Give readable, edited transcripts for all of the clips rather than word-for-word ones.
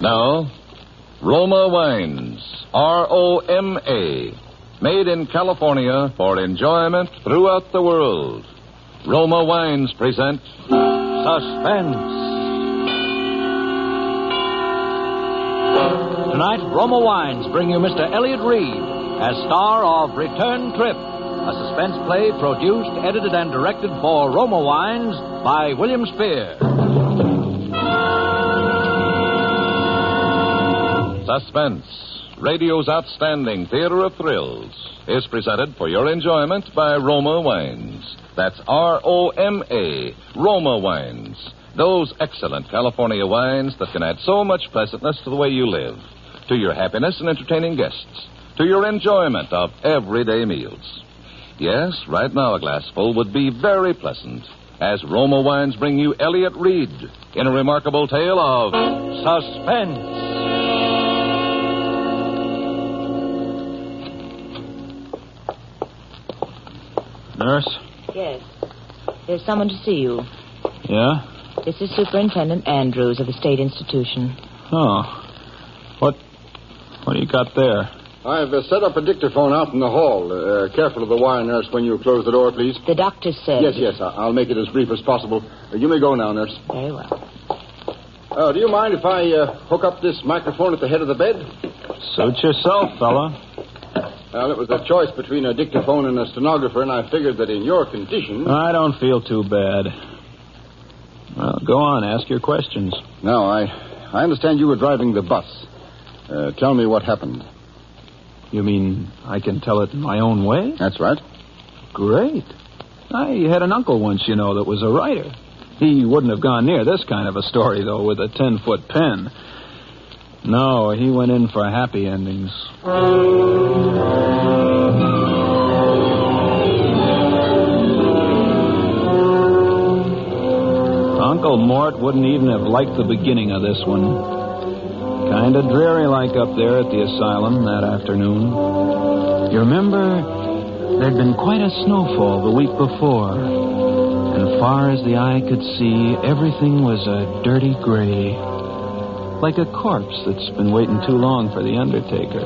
Now, Roma Wines, R-O-M-A, made in California for enjoyment throughout the world. Roma Wines present Suspense. Tonight, Roma Wines bring you Mr. Elliot Reed as star of Return Trip, a suspense play produced, edited, and directed for Roma Wines by William Spear. Suspense, radio's outstanding theater of thrills, is presented for your enjoyment by Roma Wines. That's R-O-M-A, Roma Wines. Those excellent California wines that can add so much pleasantness to the way you live, to your happiness in entertaining guests, to your enjoyment of everyday meals. Yes, right now a glassful would be very pleasant, as Roma Wines bring you Elliot Reed in a remarkable tale of suspense. Nurse? Yes. There's someone to see you. Yeah? This is Superintendent Andrews of the State Institution. Oh. What do you got there? I've set up a dictaphone out in the hall. Careful of the wire, nurse, when you close the door, please. The doctor said... Yes, I'll make it as brief as possible. You may go now, nurse. Very well. Do you mind if I hook up this microphone at the head of the bed? Suit yourself, fella. Well, it was a choice between a dictaphone and a stenographer, and I figured that in your condition... I don't feel too bad. Well, go on, ask your questions. Now, I understand you were driving the bus. Tell me what happened. You mean I can tell it in my own way? That's right. Great. I had an uncle once, you know, that was a writer. He wouldn't have gone near this kind of a story, though, with a 10-foot pen. No, he went in for happy endings. Uncle Mort wouldn't even have liked the beginning of this one. Kind of dreary-like up there at the asylum that afternoon. You remember, there'd been quite a snowfall the week before. And far as the eye could see, everything was a dirty gray. Like a corpse that's been waiting too long for the undertaker.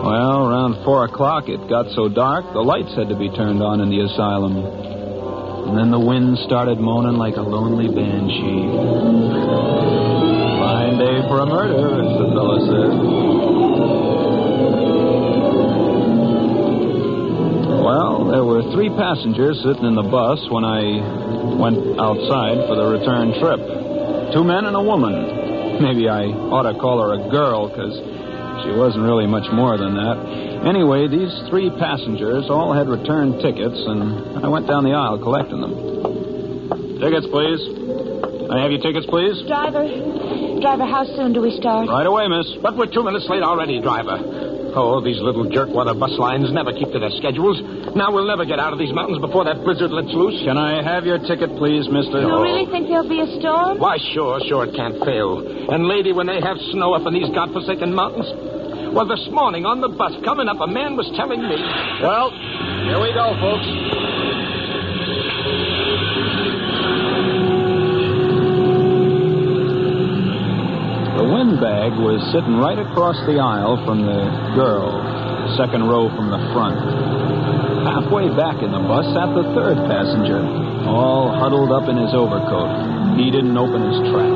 Well, around 4 o'clock, it got so dark, the lights had to be turned on in the asylum. And then the wind started moaning like a lonely banshee. Fine day for a murder, as the fella said. Well, there were 3 passengers sitting in the bus when I went outside for the return trip. 2 men and a woman. Maybe I ought to call her a girl, because she wasn't really much more than that. Anyway, these 3 passengers all had return tickets, and I went down the aisle collecting them. Tickets, please. Can I have your tickets, please? Driver, how soon do we start? Right away, miss. But we're 2 minutes late already, driver. Oh, these little jerkwater bus lines never keep to their schedules. Now we'll never get out of these mountains before that blizzard lets loose. Can I have your ticket, please, mister? You really think there'll be a storm? Why, sure, it can't fail. And, lady, when they have snow up in these godforsaken mountains... Well, this morning on the bus coming up, a man was telling me... Well, here we go, folks. The windbag was sitting right across the aisle from the girl, second row from the front. Halfway back in the bus sat the 3rd passenger, all huddled up in his overcoat. He didn't open his trap.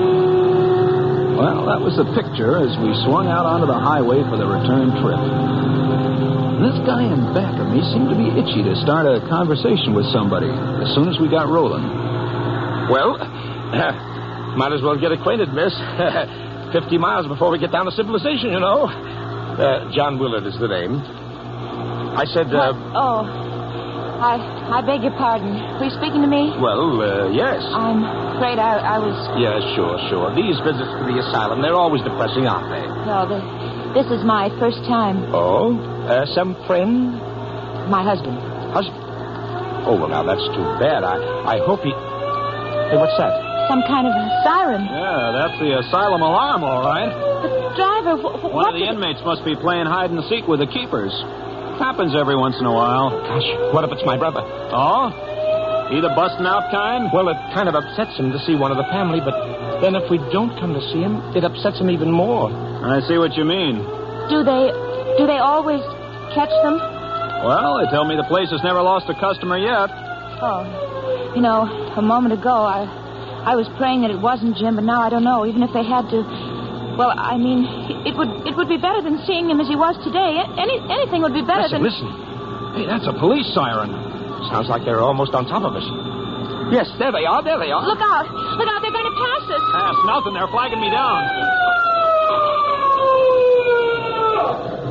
Well, that was the picture as we swung out onto the highway for the return trip. This guy in back of me seemed to be itchy to start a conversation with somebody as soon as we got rolling. Well, might as well get acquainted, miss. 50 miles before we get down to civilization, you know. John Willard is the name. I said, I beg your pardon. Were you speaking to me? Well, yes. I'm afraid I was... Yeah, sure. These visits to the asylum, they're always depressing, aren't they? No, this is my first time. Oh? Some friend? My husband. Husband? Oh, well, now, that's too bad. I hope he... Hey, what's that? Some kind of siren. Yeah, that's the asylum alarm, all right. But, driver, One of the inmates must be playing hide-and-seek with the keepers. Happens every once in a while. Gosh, what if it's my brother? Oh? He the busting out kind? Well, it kind of upsets him to see one of the family, but then if we don't come to see him, it upsets him even more. I see what you mean. Do they always catch them? Well, they tell me the place has never lost a customer yet. Oh, a moment ago, I was praying that it wasn't Jim, but now I don't know, even if they had to. Well, I mean, it would be better than seeing him as he was today. Anything would be better than... Listen. Hey, that's a police siren. Sounds like they're almost on top of us. Yes, there they are. Look out, they're going to pass us. Pass nothing, they're flagging me down.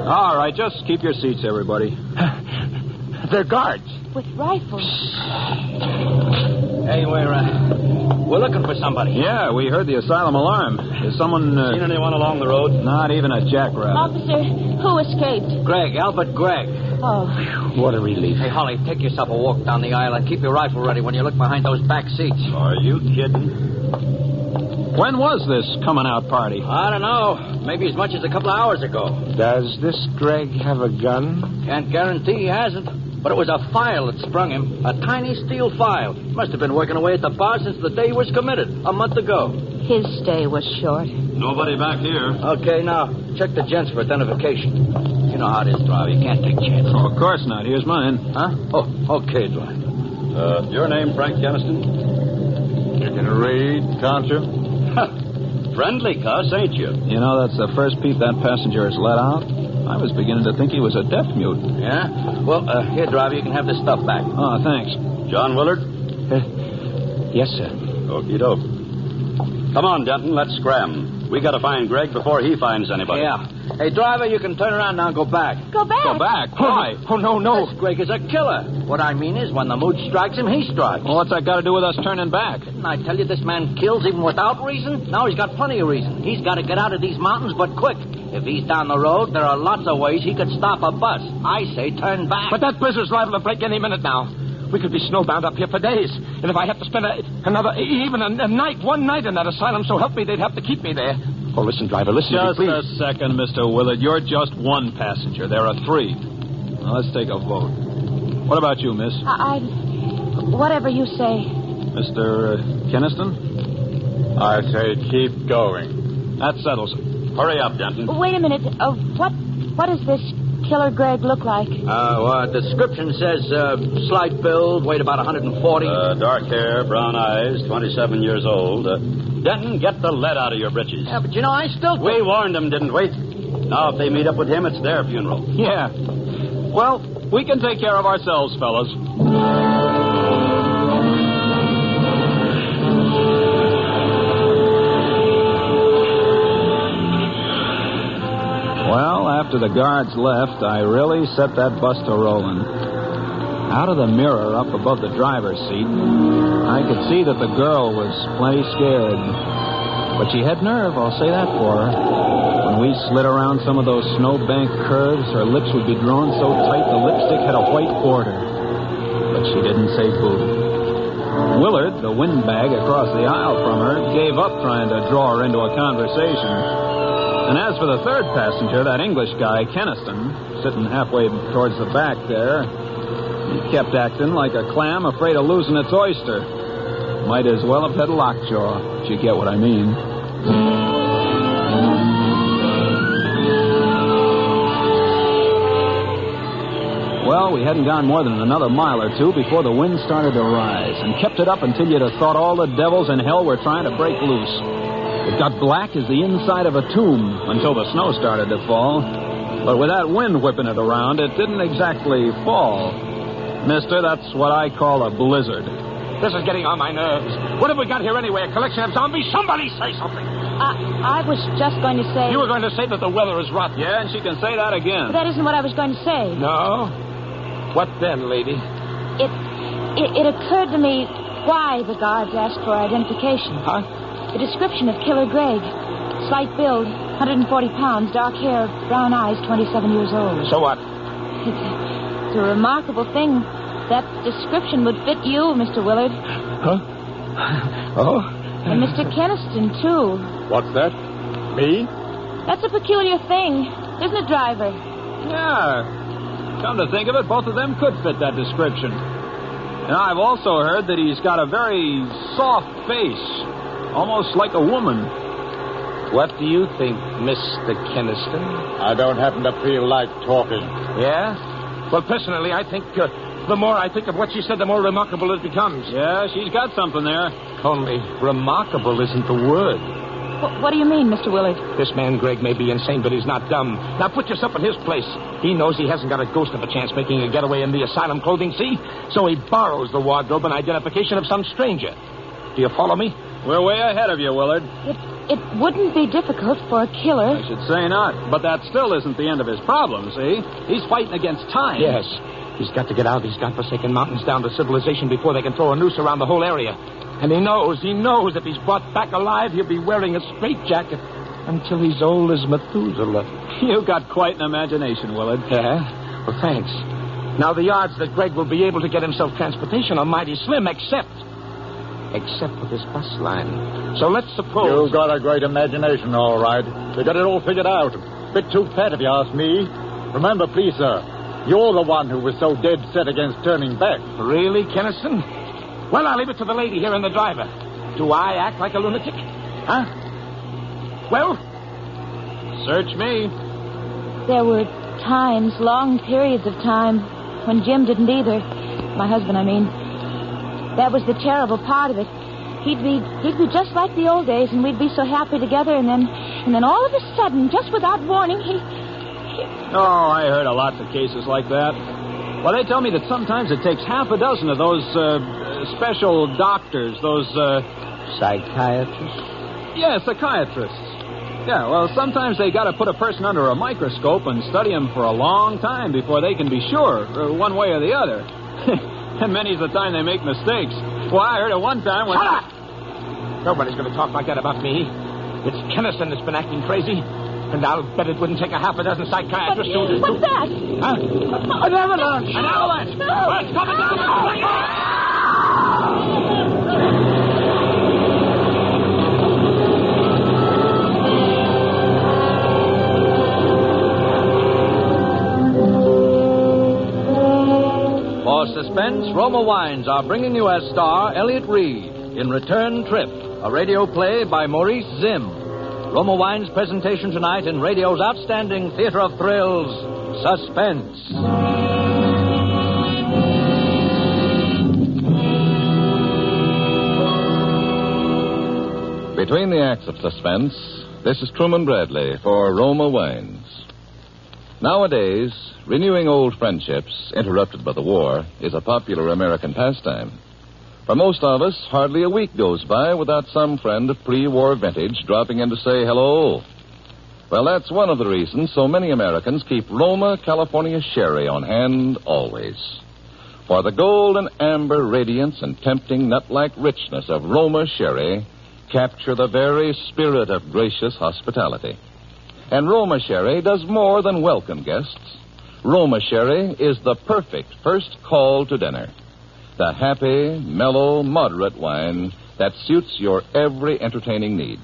All right, just keep your seats, everybody. They're guards. With rifles. Hey, we're looking for somebody. Yeah, we heard the asylum alarm. Is someone... Seen anyone along the road? Not even a jackrabbit. Officer, who escaped? Greg, Albert Gregg. Oh. What a relief. Hey, Holly, take yourself a walk down the aisle and keep your rifle ready when you look behind those back seats. Are you kidding? When was this coming out party? I don't know. Maybe as much as a couple of hours ago. Does this Gregg have a gun? Can't guarantee he hasn't. But it was a file that sprung him. A tiny steel file. Must have been working away at the bar since the day he was committed, a month ago. His stay was short. Nobody back here. Okay, now, check the gents for identification. You know how it is, driver. You can't take chances. Oh, of course not. Here's mine. Huh? Oh, okay, driver. Your name, Frank Keniston? You can read, can't you? Friendly cuss, ain't you? You know, that's the first peep that passenger has let out. I was beginning to think he was a deaf mute. Yeah? Well, here, driver, you can have this stuff back. Oh, thanks. John Willard? Yes, sir. Okie doke. Come on, Denton, let's scram. We gotta find Greg before he finds anybody. Yeah. Hey, driver, you can turn around now and go back. Go back? Go back? Why? Oh, no. This Greg is a killer. What I mean is, when the mood strikes him, he strikes. Well, what's that got to do with us turning back? Didn't I tell you this man kills even without reason? Now he's got plenty of reason. He's got to get out of these mountains, but quick. If he's down the road, there are lots of ways he could stop a bus. I say turn back. But that blizzard's liable to break any minute now. We could be snowbound up here for days. And if I have to spend a night, one night in that asylum, so help me, they'd have to keep me there. Oh, listen, driver, listen Just to me, a please. second, Mr. Willard. You're just one passenger. There are three. Now, let's take a vote. What about you, miss? Whatever you say. Mr. Keniston? I say keep going. That settles it. Hurry up, Denton. Wait a minute. What does this killer Greg look like? Description says slight build, weight about 140. Dark hair, brown eyes, 27 years old. Denton, get the lead out of your britches. Yeah, but I still... We warned them, didn't we? Now, if they meet up with him, it's their funeral. Yeah. Well, we can take care of ourselves, fellas. Well, after the guards left, I really set that bus to rolling. Out of the mirror up above the driver's seat, I could see that the girl was plenty scared. But she had nerve, I'll say that for her. When we slid around some of those snowbank curves, her lips would be drawn so tight the lipstick had a white border. But she didn't say boo. Willard, the windbag across the aisle from her, gave up trying to draw her into a conversation. And as for the third passenger, that English guy, Keniston, sitting halfway towards the back there, he kept acting like a clam afraid of losing its oyster. Might as well have had lockjaw, if you get what I mean. Well, we hadn't gone more than another mile or two before the wind started to rise, and kept it up until you'd have thought all the devils in hell were trying to break loose. It got black as the inside of a tomb until the snow started to fall. But with that wind whipping it around, it didn't exactly fall. Mister, that's what I call a blizzard. This is getting on my nerves. What have we got here anyway? A collection of zombies? Somebody say something. I was just going to say... You were going to say that the weather is rotten. Yeah, and she can say that again. But that isn't what I was going to say. No? What then, lady? It occurred to me why the guards asked for identification. Huh? The description of Killer Greg. Slight build, 140 pounds, dark hair, brown eyes, 27 years old. So what? It's a remarkable thing. That description would fit you, Mr. Willard. Huh? Oh? And Mr. Keniston, too. What's that? Me? That's a peculiar thing, isn't it, driver? Yeah. Come to think of it, both of them could fit that description. And I've also heard that he's got a very soft face, almost like a woman. What do you think, Mr. Keniston? I don't happen to feel like talking. Yeah? Well, personally, I think the more I think of what she said, the more remarkable it becomes. Yeah, she's got something there. Only remarkable isn't the word. What do you mean, Mr. Willard? This man, Greg, may be insane, but he's not dumb. Now, put yourself in his place. He knows he hasn't got a ghost of a chance making a getaway in the asylum clothing, see? So he borrows the wardrobe and identification of some stranger. Do you follow me? We're way ahead of you, Willard. It wouldn't be difficult for a killer. I should say not. But that still isn't the end of his problem, see? He's fighting against time. Yes. He's got to get out of these godforsaken mountains down to civilization before they can throw a noose around the whole area. And he knows if he's brought back alive, he'll be wearing a straitjacket until he's old as Methuselah. You've got quite an imagination, Willard. Yeah? Well, thanks. Now, the odds that Greg will be able to get himself transportation are mighty slim, except for this bus line. So let's suppose... You've got a great imagination, all right. You got it all figured out. Bit too fat, if you ask me. Remember, please, sir, you're the one who was so dead set against turning back. Really, Keniston? Well, I'll leave it to the lady here and the driver. Do I act like a lunatic? Huh? Well? Search me. There were times, long periods of time, when Jim didn't either. My husband, I mean. That was the terrible part of it. He'd be just like the old days, and we'd be so happy together, and then all of a sudden, just without warning, he... Oh, I heard of lots of cases like that. Well, they tell me that sometimes it takes half a dozen of those special doctors, those... Psychiatrists? Yeah, psychiatrists. Yeah, well, sometimes they got to put a person under a microscope and study him for a long time before they can be sure, one way or the other. And many's the time they make mistakes. Well, I heard at one time when... Shut up! Nobody's going to talk like that about me. It's Keniston that's been acting crazy. And I'll bet it wouldn't take a half a dozen psychiatrists to... What's that? Huh? An avalanche! An avalanche! No! Well, it's coming down! For Suspense, Roma Wines are bringing you as star Elliot Reed in Return Trip, a radio play by Maurice Zimm. Roma Wines' presentation tonight in radio's outstanding theater of thrills, Suspense. Between the acts of Suspense, this is Truman Bradley for Roma Wines. Nowadays, renewing old friendships interrupted by the war is a popular American pastime. For most of us, hardly a week goes by without some friend of pre-war vintage dropping in to say hello. Well, that's one of the reasons so many Americans keep Roma California Sherry on hand always. For the gold and amber radiance and tempting nut-like richness of Roma Sherry capture the very spirit of gracious hospitality. And Roma Sherry does more than welcome guests. Roma Sherry is the perfect first call to dinner. The happy, mellow, moderate wine that suits your every entertaining need.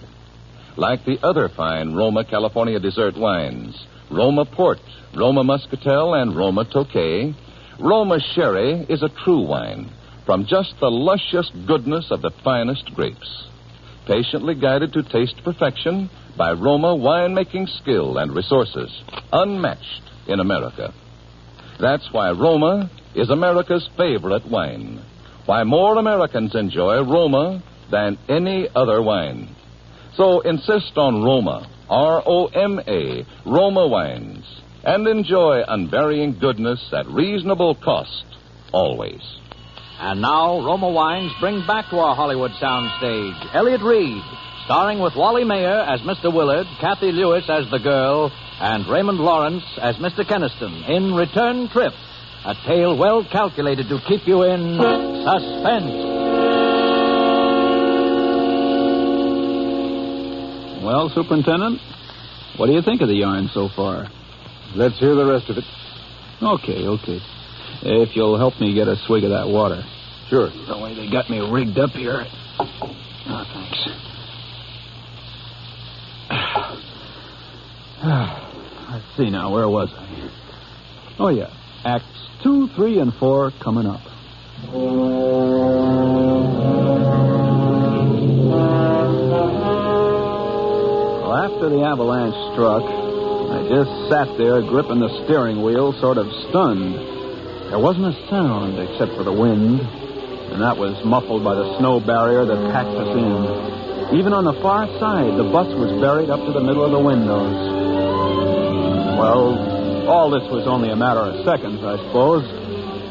Like the other fine Roma California dessert wines, Roma Port, Roma Muscatel, and Roma Tokay, Roma Sherry is a true wine from just the luscious goodness of the finest grapes. Patiently guided to taste perfection by Roma winemaking skill and resources, unmatched in America. That's why Roma is America's favorite wine. Why more Americans enjoy Roma than any other wine. So insist on Roma, R-O-M-A, Roma wines, and enjoy unvarying goodness at reasonable cost, always. And now, Roma Wines bring back to our Hollywood soundstage Elliot Reed, starring with Wally Mayer as Mr. Willard, Kathy Lewis as the girl, and Raymond Lawrence as Mr. Keniston in Return Trip, a tale well calculated to keep you in suspense. Well, Superintendent, what do you think of the yarn so far? Let's hear the rest of it. Okay. If you'll help me get a swig of that water. Sure. The way they got me rigged up here. Oh, thanks. Let's see now, where was I? Oh, yeah. Acts 2, 3, and 4 coming up. Well, after the avalanche struck, I just sat there gripping the steering wheel, sort of stunned. There wasn't a sound except for the wind, and that was muffled by the snow barrier that packed us in. Even on the far side, the bus was buried up to the middle of the windows. Well, all this was only a matter of seconds, I suppose.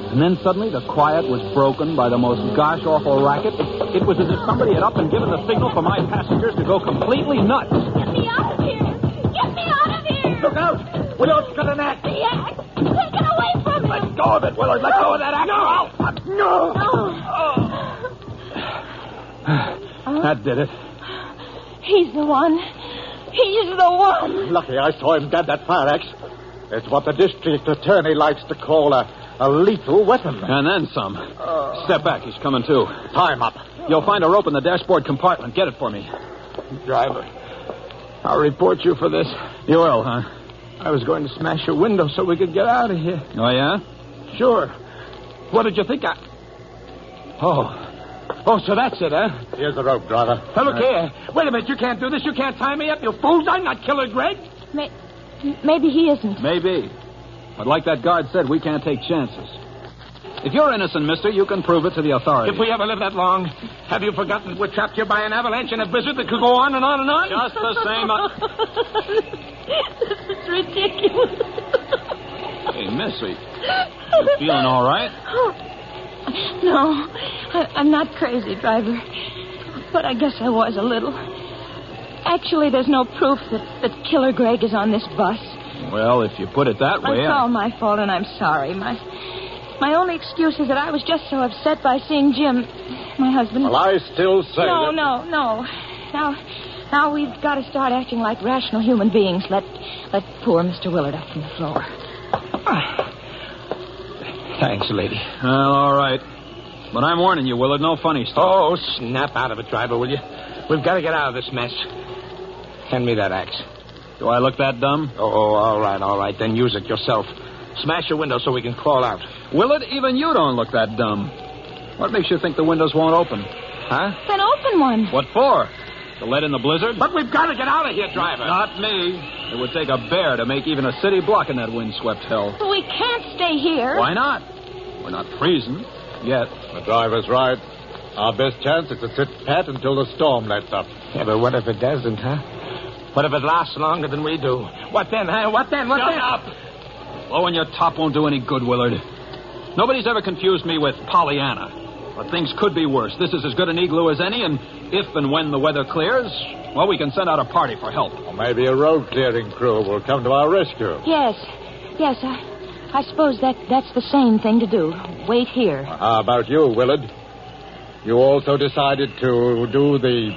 And then suddenly the quiet was broken by the most gosh-awful racket. It was as if somebody had up and given the signal for my passengers to go completely nuts. Get me out of here! Get me out of here! Look out! Willard's got an axe. The axe! Take it away from me! Let go of it, Willard. Let go of that axe. No! That did it. He's the one. He's the one. Lucky I saw him grab that fire axe. It's what the district attorney likes to call a lethal weapon. And then some. Step back. He's coming, too. Time up. You'll find a rope in the dashboard compartment. Get it for me. Driver, I'll report you for this. You will, huh? I was going to smash your window so we could get out of here. Oh, yeah? Sure. What did you think Oh, so that's it, huh? Here's the rope, driver. Now, look here. Wait a minute. You can't do this. You can't tie me up, you fools. I'm not Killer Greg. Maybe he isn't. Maybe. But like that guard said, we can't take chances. If you're innocent, mister, you can prove it to the authorities. If we ever live that long, have you forgotten that we're trapped here by an avalanche and a blizzard that could go on and on and on? Just the same. This is ridiculous. Hey, Missy, you feeling all right? No, I'm not crazy, driver. But I guess I was a little. Actually, there's no proof that Killer Greg is on this bus. Well, if you put it that way... It's all my fault, and I'm sorry. My only excuse is that I was just so upset by seeing Jim, my husband. Well, I still say No. Now we've got to start acting like rational human beings. Let poor Mr. Willard up from the floor. Thanks, lady. Well, all right. But I'm warning you, Willard, no funny stuff. Oh, snap out of it, driver, will you? We've got to get out of this mess. Hand me that axe. Do I look that dumb? Oh, all right. Then use it yourself. Smash your window so we can crawl out. Willard, even you don't look that dumb. What makes you think the windows won't open? Huh? Then open one. What for? To let in the blizzard? But we've got to get out of here, driver. Not me. It would take a bear to make even a city block in that windswept hell. But we can't stay here. Why not? We're not freezing. Yet. The driver's right. Our best chance is to sit pat until the storm lets up. Yeah, but what if it doesn't, huh? What if it lasts longer than we do? What then, huh? What then? Shut up! Blowing your top won't do any good, Willard. Nobody's ever confused me with Pollyanna. But things could be worse. This is as good an igloo as any, and if and when the weather clears, well, we can send out a party for help. Or maybe a road-clearing crew will come to our rescue. Yes, I suppose that's the sane thing to do. Wait here. How about you, Willard? You also decided to do the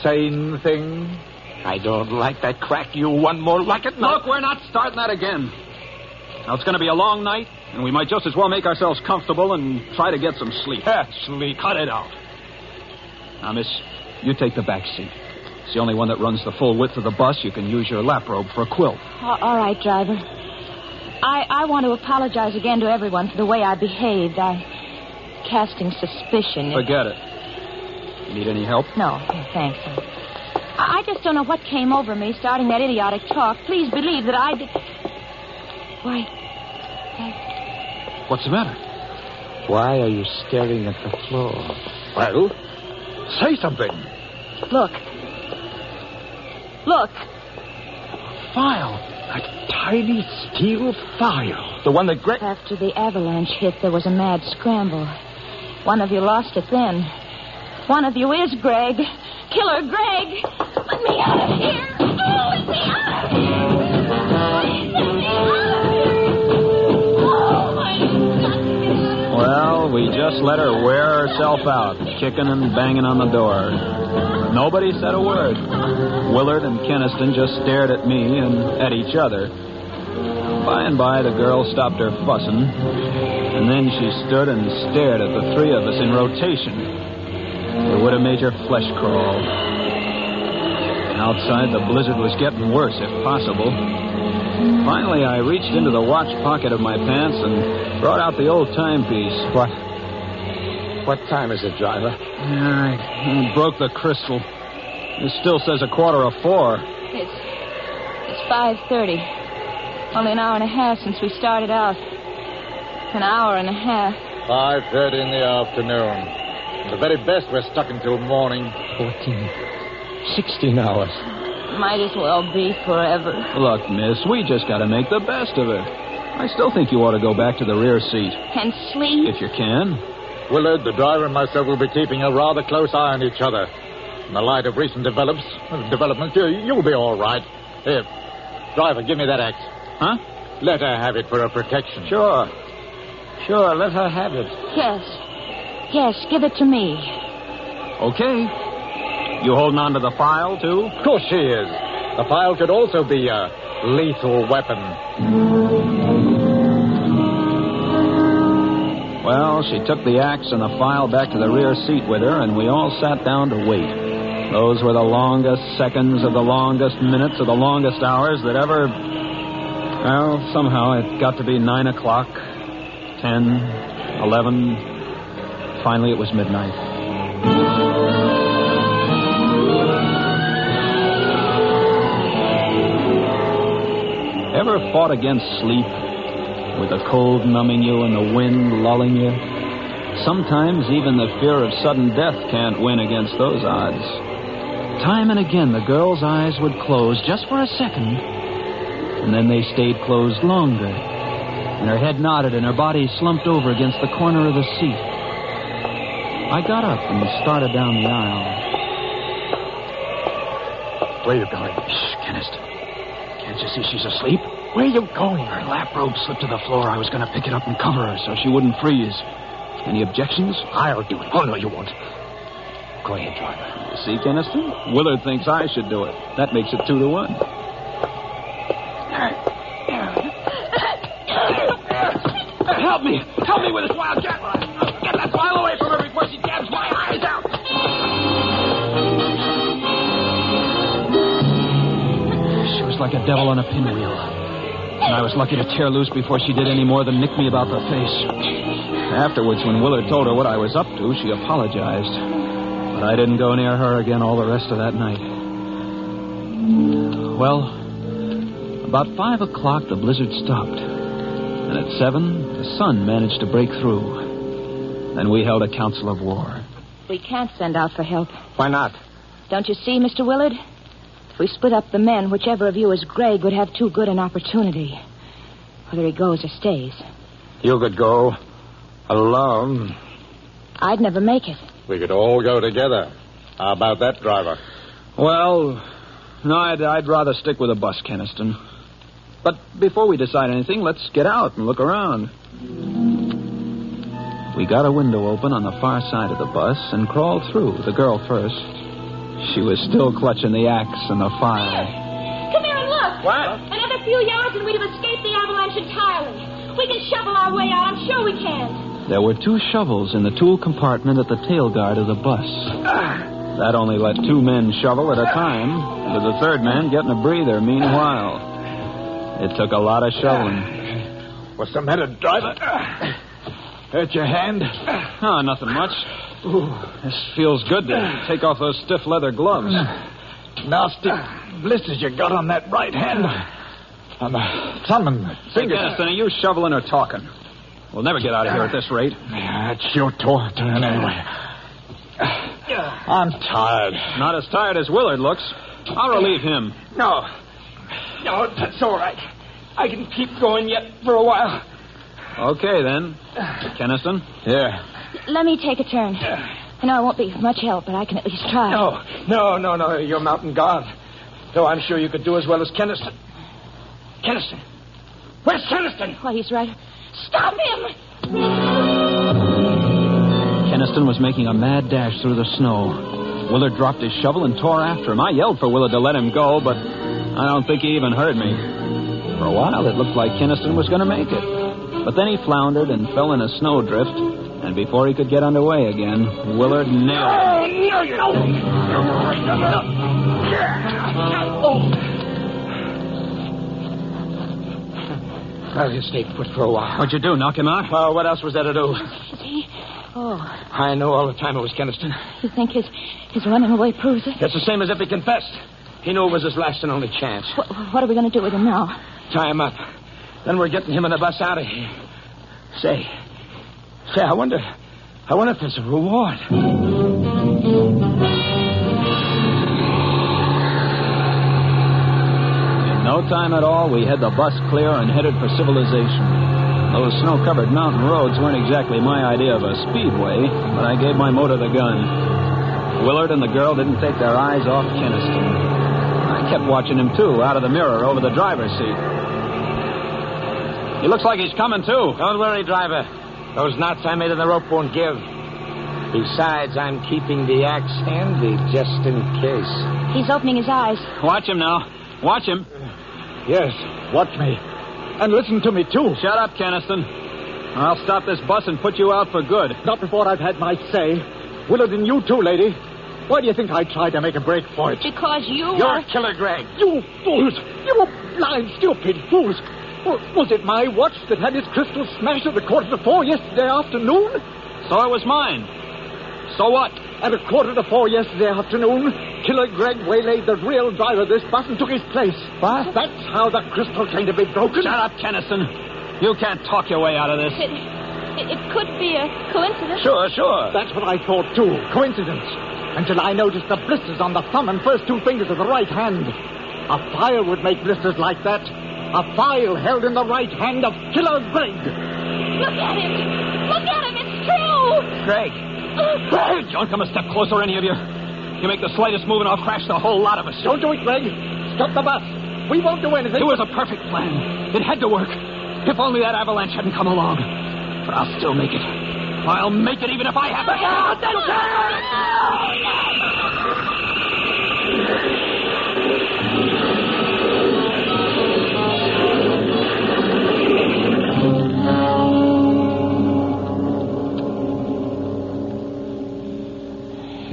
sane thing? I don't like that crack. You one more like it. Look, we're not starting that again. Now, it's going to be a long night, and we might just as well make ourselves comfortable and try to get some sleep. Sleep. Cut it out. Now, miss, you take the back seat. It's the only one that runs the full width of the bus. You can use your lap robe for a quilt. All right, driver. I want to apologize again to everyone for the way I behaved. Casting suspicion. Forget it. You need any help? No, thanks. I just don't know what came over me starting that idiotic talk. Please believe that I did... Why... What's the matter? Why are you staring at the floor? Well, say something. Look. File. A tiny steel file. The one that Greg... After the avalanche hit, there was a mad scramble. One of you lost it then. One of you is Greg. Killer Greg. Let me out of here. Oh, let me out of here. Let me out of here. Oh, my God. Well, we just let her wear herself out, kicking and banging on the door. Nobody said a word. Willard and Keniston just stared at me and at each other. By and by, the girl stopped her fussing, and then she stood and stared at the three of us in rotation. It would have made your flesh crawl. Outside, the blizzard was getting worse, if possible. Finally, I reached into the watch pocket of my pants and brought out the old timepiece. What? What time is it, driver? I broke the crystal. It still says 4:15. It's 5:30. Only an hour and a half since we started out. An hour and a half. 5:30 in the afternoon. The very best we're stuck until morning. 14. 16 hours. Might as well be forever. Look, miss, we just got to make the best of it. I still think you ought to go back to the rear seat. And sleep? If you can. Willard, the driver, and myself will be keeping a rather close eye on each other. In the light of recent developments, you'll be all right. Here, driver, give me that axe. Huh? Let her have it for her protection. Sure, let her have it. Yes, give it to me. Okay. You holding on to the file, too? Of course she is. The file could also be a lethal weapon. Well, she took the axe and the file back to the rear seat with her, and we all sat down to wait. Those were the longest seconds of the longest minutes of the longest hours that ever... Well, somehow it got to be 9 o'clock, 10, 11... Finally, it was midnight. Ever fought against sleep? With the cold numbing you and the wind lulling you? Sometimes even the fear of sudden death can't win against those odds. Time and again, the girl's eyes would close just for a second, and then they stayed closed longer, and her head nodded and her body slumped over against the corner of the seat. I got up and started down the aisle. Where are you going? Shh, Kenneth. Can't you see she's asleep? Where are you going? Her lap robe slipped to the floor. I was going to pick it up and cover her so she wouldn't freeze. Any objections? I'll do it. Oh, no, you won't. Go ahead, driver. You see, Keniston? Willard thinks I should do it. That makes it 2-1. Help me with this wild cat. Get that file away from her before she jabs my eyes out. She was like a devil on a pinwheel. And I was lucky to tear loose before she did any more than nick me about the face. Afterwards, when Willard told her what I was up to, she apologized. But I didn't go near her again all the rest of that night. Well, about 5 o'clock, the blizzard stopped. And at 7, the sun managed to break through. Then we held a council of war. We can't send out for help. Why not? Don't you see, Mr. Willard? If we split up the men, whichever of you is Greg would have too good an opportunity. Whether he goes or stays. You could go alone. I'd never make it. We could all go together. How about that, driver? Well, no, I'd rather stick with a bus, Keniston. But before we decide anything, let's get out and look around. We got a window open on the far side of the bus and crawled through, the girl first. She was still clutching the axe and the file. Come here and look. What? Another few yards and we'd have escaped the avalanche entirely. We can shovel our way out. I'm sure we can. There were 2 shovels in the tool compartment at the tail guard of the bus. That only let 2 men shovel at a time, with the third man getting a breather meanwhile. It took a lot of shoveling. What's the matter, driver? Hurt your hand? Oh, nothing much. Ooh, this feels good to take off those stiff leather gloves. Nasty blisters you got on that right hand. On the thumb and finger. Keniston, are you shoveling or talking? We'll never get out of here at this rate. Yeah, it's your turn anyway. I'm tired. Not as tired as Willard looks. I'll relieve him. No, that's all right. I can keep going yet for a while. Okay, then. Keniston? Yeah. Let me take a turn. I know it won't be much help, but I can at least try. No. You're mountain guard. Though I'm sure you could do as well as Keniston. Keniston. Where's Keniston? Why, he's right. Stop him! Keniston was making a mad dash through the snow. Willard dropped his shovel and tore after him. I yelled for Willard to let him go, but I don't think he even heard me. For a while, it looked like Keniston was going to make it. But then he floundered and fell in a snowdrift, and before he could get underway again, Willard nailed him. Well, he'll stay put for a while. What'd you do, knock him out? Well, what else was there to do? Oh. I know all the time it was Keniston. You think his running away proves it? That's the same as if he confessed. He knew it was his last and only chance. What are we going to do with him now? Tie him up. Then we're getting him and the bus out of here. Say, I wonder if there's a reward. In no time at all, we had the bus clear and headed for civilization. Those snow-covered mountain roads weren't exactly my idea of a speedway, but I gave my motor the gun. Willard and the girl didn't take their eyes off Keniston. I kept watching him, too, out of the mirror over the driver's seat. He looks like he's coming, too. Don't worry, driver. Those knots I made in the rope won't give. Besides, I'm keeping the axe handy just in case. He's opening his eyes. Watch him now. Watch him. Yes, watch me. And listen to me, too. Shut up, Keniston. I'll stop this bus and put you out for good. Not before I've had my say. Willard and you, too, lady. Why do you think I tried to make a break for it? Because You're Killer Greg. You fools! You were blind, stupid fools! Was it my watch that had its crystal smashed at 4:45 yesterday afternoon? So it was mine. So what? At 4:45 yesterday afternoon, Killer Greg waylaid the real driver of this bus and took his place. What? That's how the crystal came to be broken. Shut up, Keniston. You can't talk your way out of this. It could be a coincidence. Sure. That's what I thought, too. Coincidence. Until I noticed the blisters on the thumb and first 2 fingers of the right hand. A file would make blisters like that. A file held in the right hand of Killer Greg. Look at him. It's true. Greg, don't come a step closer, any of you. You make the slightest move and I'll crash the whole lot of us. Don't do it, Greg. Stop the bus. We won't do anything. It was a perfect plan. It had to work. If only that avalanche hadn't come along. But I'll still make it. I'll make it even if I have to.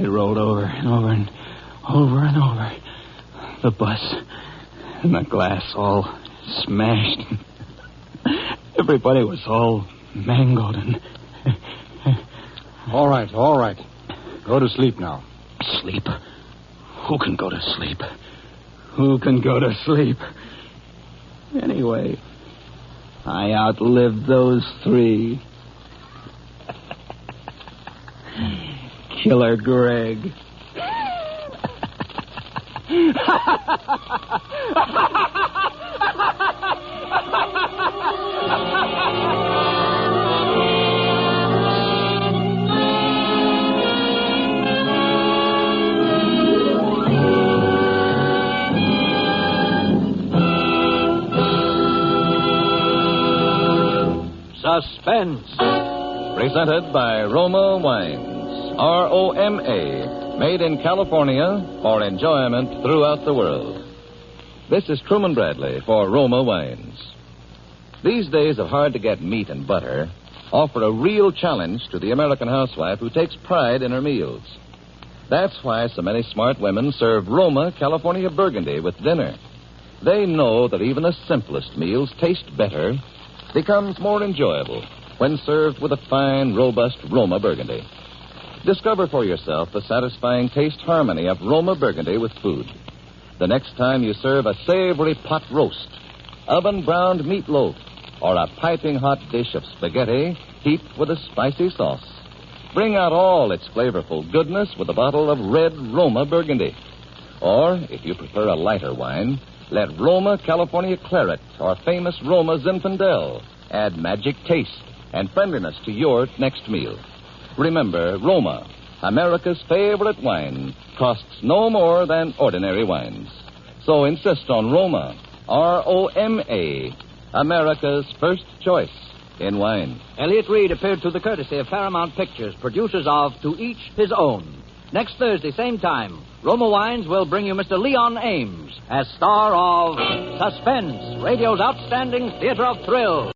It rolled over and over and over and over. The bus and the glass all smashed. Everybody was all mangled and... All right. Go to sleep now. Sleep? Who can go to sleep? Who can go to sleep? Anyway, I outlived those 3. Killer Greg. Suspense. Presented by Roma Wines. ROMA. Made in California for enjoyment throughout the world. This is Truman Bradley for Roma Wines. These days of hard-to-get meat and butter offer a real challenge to the American housewife who takes pride in her meals. That's why so many smart women serve Roma California Burgundy with dinner. They know that even the simplest meals taste better, becomes more enjoyable when served with a fine, robust Roma Burgundy. Discover for yourself the satisfying taste harmony of Roma Burgundy with food. The next time you serve a savory pot roast, oven-browned meatloaf, or a piping hot dish of spaghetti heaped with a spicy sauce, bring out all its flavorful goodness with a bottle of red Roma Burgundy. Or, if you prefer a lighter wine, let Roma California Claret or famous Roma Zinfandel add magic taste and friendliness to your next meal. Remember, Roma, America's favorite wine, costs no more than ordinary wines. So insist on Roma, ROMA, America's first choice in wine. Elliot Reed appeared through the courtesy of Paramount Pictures, producers of To Each His Own. Next Thursday, same time, Roma Wines will bring you Mr. Leon Ames as star of Suspense, radio's outstanding theater of thrills.